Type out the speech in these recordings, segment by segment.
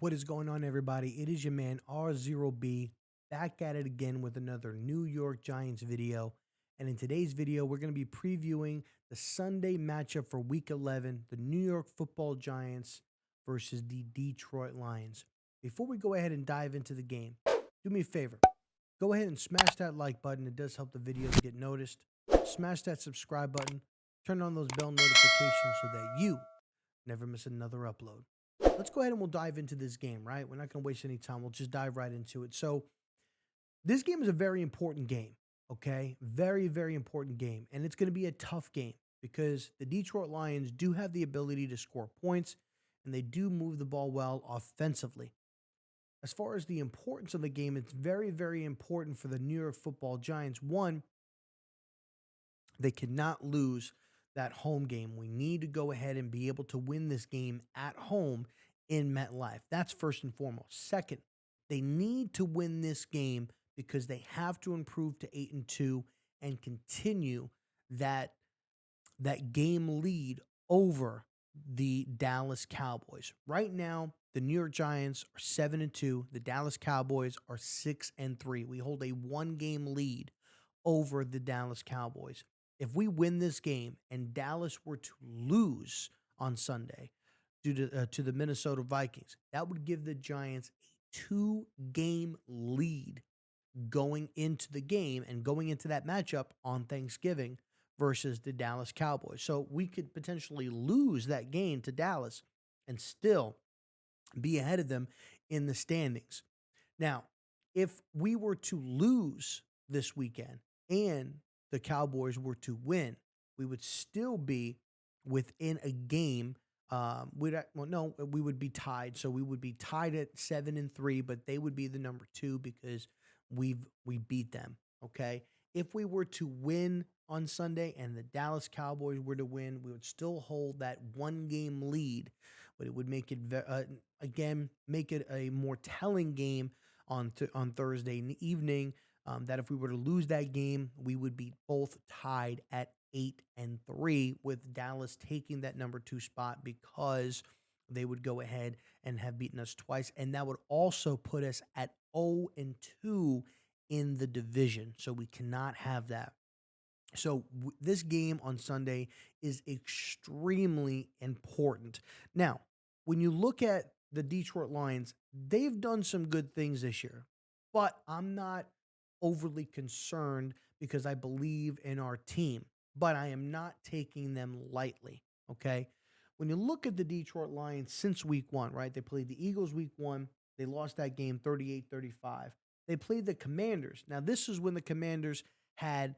What is going on, everybody? It is your man R0B back at it again with another New York Giants video. And in today's video, we're going to be previewing the Sunday matchup for Week 11, the New York Football Giants versus the Detroit Lions. Before we go ahead and dive into the game, do me a favor. Go ahead and smash that like button. It does help the videos get noticed. Smash that subscribe button. Turn on those bell notifications so that you never miss another upload. Let's go ahead and we'll dive into this game, right? We're not going to waste any time. We'll just dive right into it. So this game is a very important game, okay? Very, very important game. And it's going to be a tough game because the Detroit Lions do have the ability to score points, and they do move the ball well offensively. As far as the importance of the game, it's very, very important for the New York Football Giants. One, they cannot lose that home game. We need to go ahead and be able to win this game at home in MetLife. That's first and foremost. Second, they need to win this game because they have to improve to 8-2 and continue that game lead over the Dallas Cowboys. Right now, the New York Giants are 7-2. The Dallas Cowboys are 6-3. We hold a one-game lead over the Dallas Cowboys. If we win this game and Dallas were to lose on Sunday due to the Minnesota Vikings, that would give the Giants a 2-game lead going into the game and going into that matchup on Thanksgiving versus the Dallas Cowboys. So we could potentially lose that game to Dallas and still be ahead of them in the standings. Now, if we were to lose this weekend and the Cowboys were to win, we would still be within a game. We would be tied. So we would be tied at 7-3, but they would be the number 2 because we beat them. Okay. If we were to win on Sunday and the Dallas Cowboys were to win, we would still hold that one-game lead, but it would make it make it a more telling game on Thursday in the evening. That if we were to lose that game, we would be both tied at 8-3, with Dallas taking that number 2 spot because they would go ahead and have beaten us twice. And that would also put us at 0-2 in the division. So we cannot have that. So this game on Sunday is extremely important. Now, when you look at the Detroit Lions, they've done some good things this year, but I'm not overly concerned because I believe in our team, but I am not taking them lightly, okay? When you look at the Detroit Lions since week 1, right? They played the Eagles week 1. They lost that game 38-35. They played the Commanders. Now, this is when the Commanders had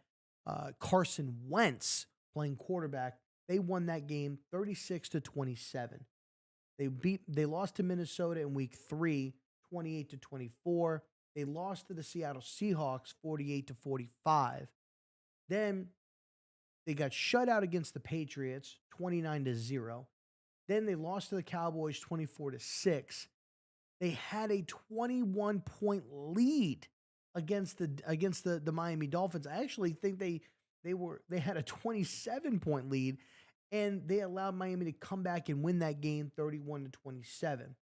Carson Wentz playing quarterback. They won that game 36-27. They lost to Minnesota in week 3, 28-24. They lost to the Seattle Seahawks 48-45. Then they got shut out against the Patriots 29-0. Then they lost to the Cowboys 24-6. They had a 21-point lead against the Miami Dolphins. I actually think they had a 27-point lead, and they allowed Miami to come back and win that game 31-27.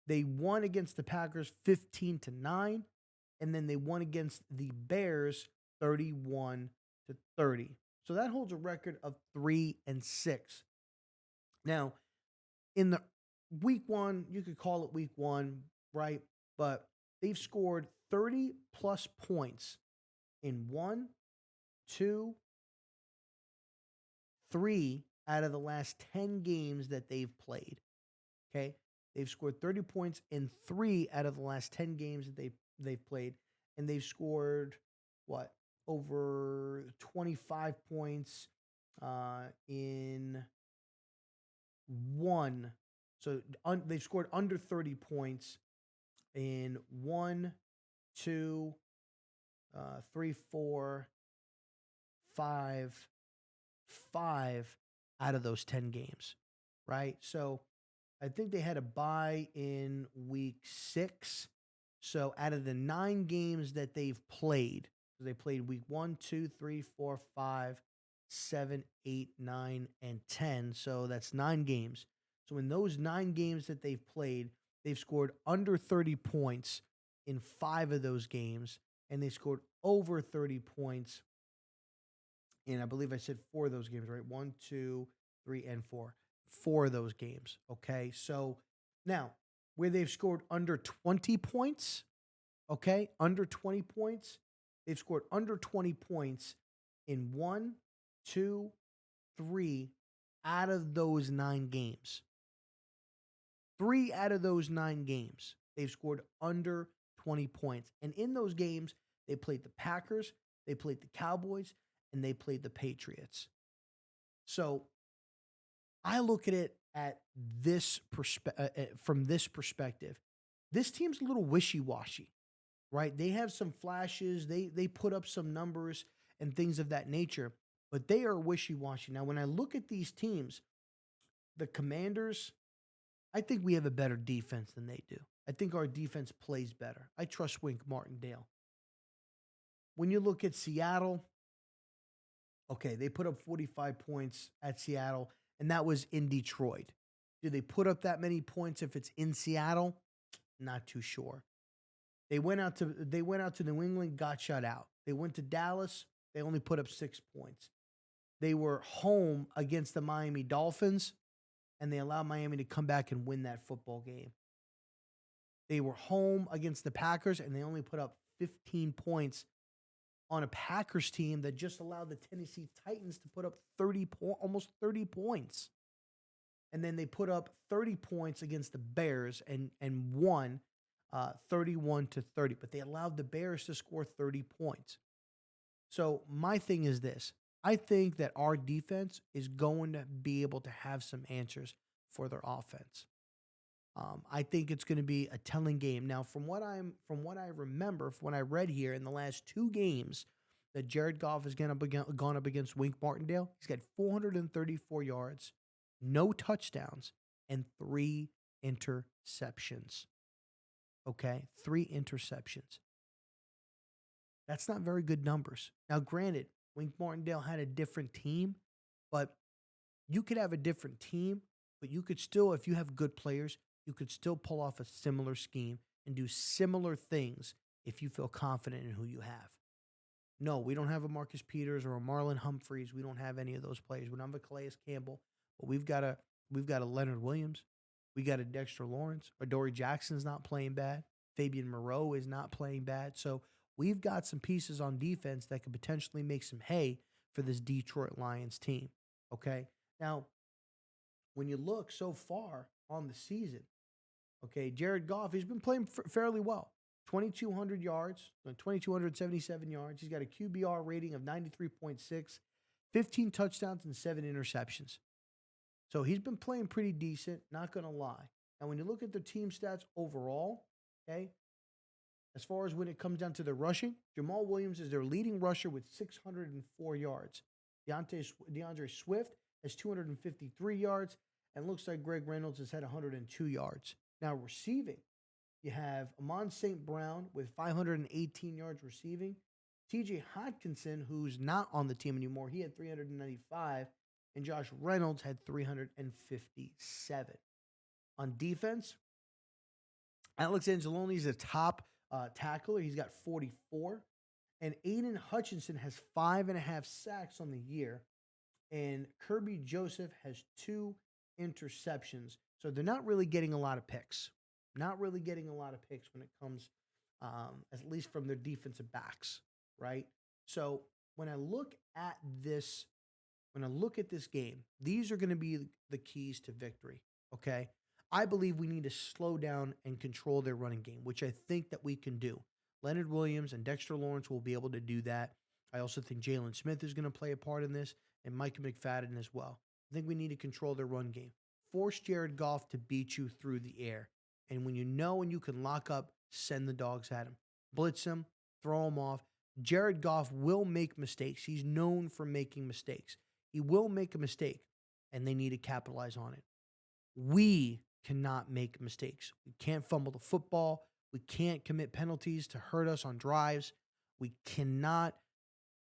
They won against the Packers 15-9, and then they won against the Bears 31-30. So that holds a record of 3-6. Now, in the week 1, you could call it week 1, right? But they've scored 30 plus points in 1, 2, 3 out of the last 10 games that they've played. Okay? They've scored 30 points in 3 out of the last 10 games that they've played, and they've scored over 25 points in 1. So they've scored under 30 points in 1, 2, 3, 4, 5 out of those 10 games, right? So I think they had a bye in week 6. So out of the 9 games that they've played, they played week 1, 2, 3, 4, 5, 7, 8, 9, and 10. So that's 9 games. So in those 9 games that they've played, they've scored under 30 points in 5 of those games, and they scored over 30 points in, I believe I said 4 of those games, right? 1, 2, 3, and 4. 4 of those games, okay? So now, where they've scored under 20 points, okay, under 20 points, they've scored under 20 points in 1, 2, 3 out of those 9 games. 3 out of those 9 games, they've scored under 20 points. And in those games, they played the Packers, they played the Cowboys, and they played the Patriots. So I look at it at this from this perspective. This team's a little wishy-washy, right? They have some flashes, they put up some numbers and things of that nature, but they are wishy-washy. Now, when I look at these teams, the Commanders, I think we have a better defense than they do. I think our defense plays better. I trust Wink Martindale. When you look at Seattle, okay, they put up 45 points at Seattle, and that was in Detroit. Do they put up that many points if it's in Seattle? Not too sure. They went out to New England, got shut out. They went to Dallas, they only put up 6 points. They were home against the Miami Dolphins, and they allowed Miami to come back and win that football game. They were home against the Packers, and they only put up 15 points on a Packers team that just allowed the Tennessee Titans to put up almost 30 points. And then they put up 30 points against the Bears and won 31-30. But they allowed the Bears to score 30 points. So my thing is this. I think that our defense is going to be able to have some answers for their offense. I think it's going to be a telling game. Now, from what I remember, from what I read here in the last 2 games that Jared Goff has gone up against Wink Martindale, he's got 434 yards, no touchdowns, and 3 interceptions. Okay, 3 interceptions. That's not very good numbers. Now, granted, Wink Martindale had a different team, but you could have a different team, but you could still, if you have good players, you could still pull off a similar scheme and do similar things if you feel confident in who you have. No, we don't have a Marcus Peters or a Marlon Humphreys. We don't have any of those players. We don't have a Calais Campbell, but we've got a Leonard Williams. We got a Dexter Lawrence. Adoree Jackson's not playing bad. Fabian Moreau is not playing bad. So we've got some pieces on defense that could potentially make some hay for this Detroit Lions team. Okay? Now, when you look so far on the season, okay, Jared Goff, he's been playing fairly well. 2,200 yards, 2,277 yards. He's got a QBR rating of 93.6, 15 touchdowns, and 7 interceptions. So he's been playing pretty decent, not going to lie. Now, when you look at the team stats overall, okay, as far as when it comes down to the rushing, Jamal Williams is their leading rusher with 604 yards. DeAndre Swift has 253 yards, and looks like Greg Reynolds has had 102 yards. Now, receiving, you have Amon St. Brown with 518 yards receiving. TJ Hockenson, who's not on the team anymore, he had 395, and Josh Reynolds had 357. On defense, Alex Anzalone is a top tackler. He's got 44. And Aiden Hutchinson has 5.5 sacks on the year. And Kirby Joseph has 2 interceptions. So they're not really getting a lot of picks. Not really getting a lot of picks when it comes, at least from their defensive backs, right? So when I look at this game, these are going to be the keys to victory, okay? I believe we need to slow down and control their running game, which I think that we can do. Leonard Williams and Dexter Lawrence will be able to do that. I also think Jalen Smith is going to play a part in this, and Micah McFadden as well. I think we need to control their run game. Force Jared Goff to beat you through the air. And when you know and you can lock up, send the dogs at him. Blitz him, throw him off. Jared Goff will make mistakes. He's known for making mistakes. He will make a mistake, and they need to capitalize on it. We cannot make mistakes. We can't fumble the football. We can't commit penalties to hurt us on drives. We cannot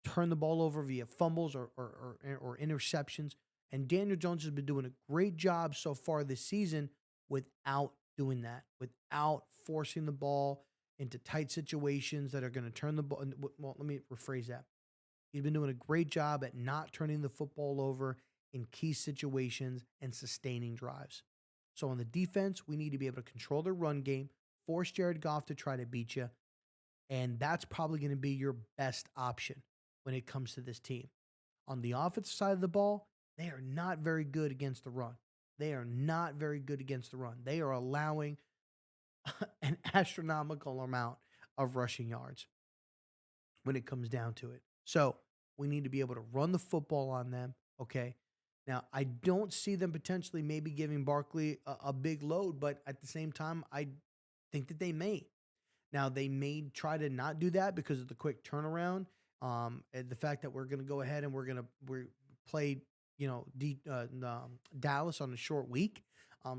turn the ball over via fumbles or interceptions. And Daniel Jones has been doing a great job so far this season without doing that without forcing the ball into tight situations that are going to turn the ball. Well, let me rephrase that. He's been doing a great job at not turning the football over in key situations and sustaining drives. So on the defense, we need to be able to control the run game, force Jared Goff to try to beat you, and that's probably going to be your best option when it comes to this team. On the offensive side of the ball, they are not very good against the run. They are not very good against the run. They are allowing an astronomical amount of rushing yards when it comes down to it. So we need to be able to run the football on them. Okay. Now, I don't see them potentially maybe giving Barkley a big load, but at the same time, I think that they may. Now, they may try to not do that because of the quick turnaround. And the fact that we're going to go ahead and we play, Dallas on a short week.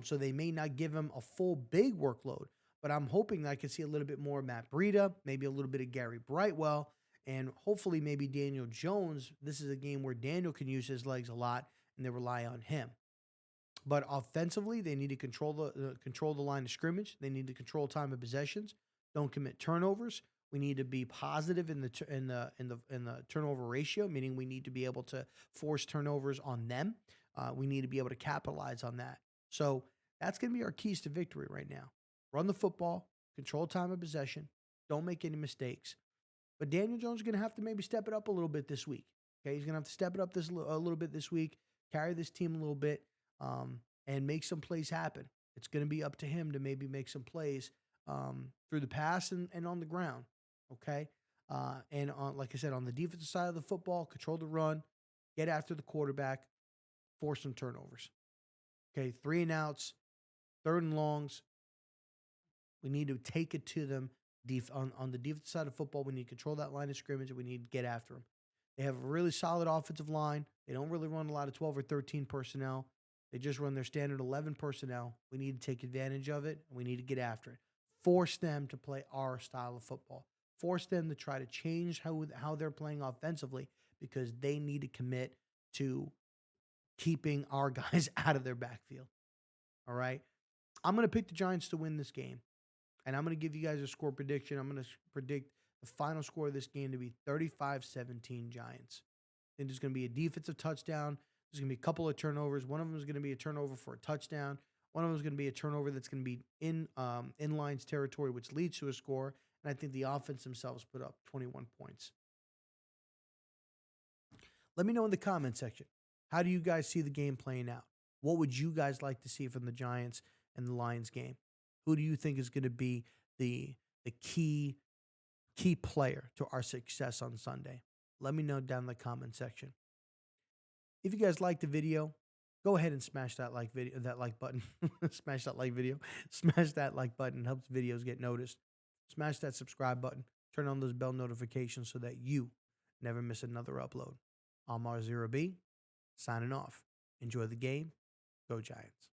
So they may not give him a full big workload. But I'm hoping that I can see a little bit more of Matt Breida, maybe a little bit of Gary Brightwell, and hopefully maybe Daniel Jones. This is a game where Daniel can use his legs a lot, and they rely on him. But offensively, they need to control the line of scrimmage. They need to control time of possessions. Don't commit turnovers. We need to be positive in the turnover ratio, meaning we need to be able to force turnovers on them. We need to be able to capitalize on that. So that's going to be our keys to victory right now. Run the football, control time of possession, don't make any mistakes. But Daniel Jones is going to have to maybe step it up a little bit this week. Okay, he's going to have to step it up a little bit this week, carry this team a little bit, and make some plays happen. It's going to be up to him to maybe make some plays through the pass and on the ground. Okay, and like I said, on the defensive side of the football, control the run, get after the quarterback, force some turnovers. Okay, 3-and-outs, 3rd-and-longs. We need to take it to them on the defensive side of football. We need to control that line of scrimmage, and we need to get after them. They have a really solid offensive line. They don't really run a lot of 12 or 13 personnel. They just run their standard 11 personnel. We need to take advantage of it, and we need to get after it. Force them to play our style of football. Force them to try to change how they're playing offensively because they need to commit to keeping our guys out of their backfield. All right? I'm going to pick the Giants to win this game. And I'm going to give you guys a score prediction. I'm going to predict the final score of this game to be 35-17 Giants. I think there's going to be a defensive touchdown. There's going to be a couple of turnovers. One of them is going to be a turnover for a touchdown. One of them is going to be a turnover that's going to be in lines territory, which leads to a score. And I think the offense themselves put up 21 points. Let me know in the comment section. How do you guys see the game playing out? What would you guys like to see from the Giants and the Lions game? Who do you think is going to be the key player to our success on Sunday? Let me know down in the comment section. If you guys liked the video, go ahead and smash that like button. Smash that like video. Smash that like button. It helps videos get noticed. Smash that subscribe button. Turn on those bell notifications so that you never miss another upload. I'm R0B, signing off. Enjoy the game. Go Giants.